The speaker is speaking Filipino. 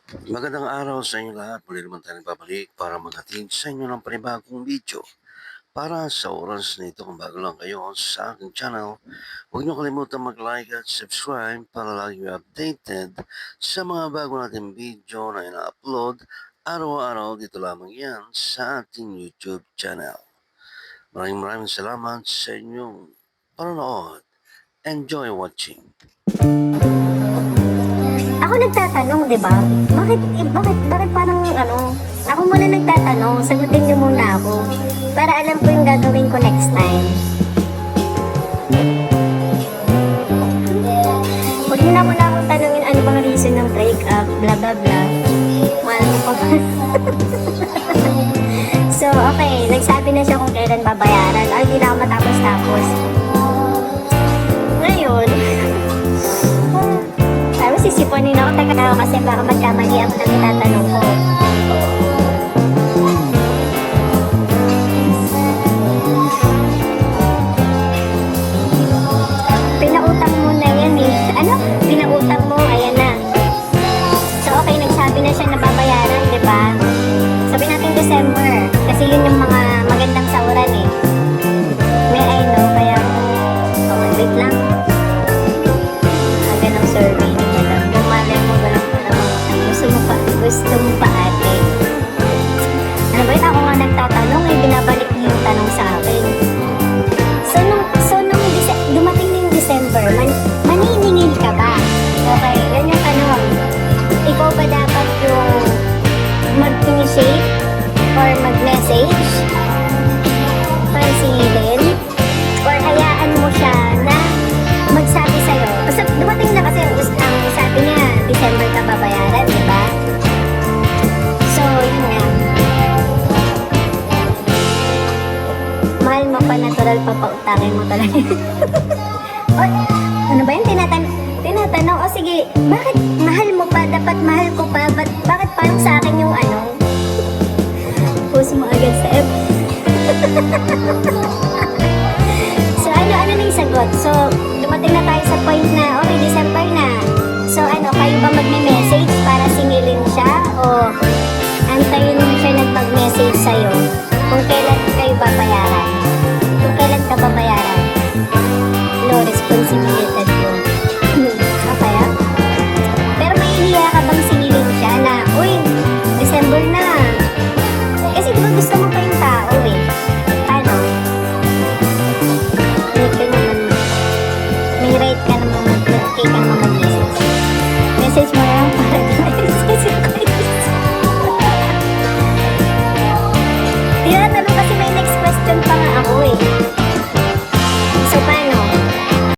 Magandang araw sa inyo lahat. Muli naman tayo nagbabalik para maghatid sa inyo ng panibagong video. Para sa oras na ito, kung bago lang kayo sa aking channel, huwag niyo kalimutan mag-like at subscribe para lagi kayo updated sa mga bago nating video na ina-upload araw-araw dito lamang yan sa ating YouTube channel. Maraming salamat sa inyong panonood. Enjoy watching. Ako nagtatanong, di ba? Bakit parang ako muna nagtatanong, sagutin niyo muna ako. Para alam ko yung gagawin ko next time. Huwag niyo na muna akong tanongin ano bang reason ng breakup, bla bla bla. Mahal mo pa ba? So, okay, nagsabi na siya kung kailan babayaran. Ay, hindi na ako matapos-tapos. Ngayon, tapos sisiponin ako, taga kasi baka magkamali ako ng itatanong ko. Pinautang mo na yan eh. Ano? Pinautang mo, ayan na. So okay, nagsabi na siya na babayaran, di ba? Sabi natin December, kasi yun yung mga magandang sauran eh. May I know, kaya, wait lang. Ganang survey niya lang. Yung malay mo, ganang gusto mo pa ate. Ano ba yun? Ako nga nagtatanong, eh, binabalik niyo yung tanong sa akin. So nung dumating na yung December, maniningil ka ba? Okay, yan yung tanong. Ikaw ba dapat yung mag-initiate or mag-message para singilin? Or hayaan mo siya na magsabi sa'yo? Basta dumating na kasi ang sabi niya, December ka babayaran, di ba? So, yun nga. Mahal mo pa, natural pa, pautangin mo talaga. O, ano ba yun? Tinatanong, o sige, bakit mahal mo pa? Dapat mahal ko pa? Bakit parang sa akin yung ano? Post mo agad sa F. So, ano na yung sagot? So, dumating na tayo sa point na, okay, December na. So, kayo ba magme-message para singilin siya? O antayin mo siya nag-mag-message sa'yo kung kailan kayo babayaran? Kung kailan ka babayaran? No responsibility yun. Okay, ah? Pero may hiya ka bang singilin siya na, uy, December na. Kasi di ba gusto mo pa yung tao eh. Paano? May right ka naman mag-okay ka naman mag-message. Message mo lang para message ko. Tinatanong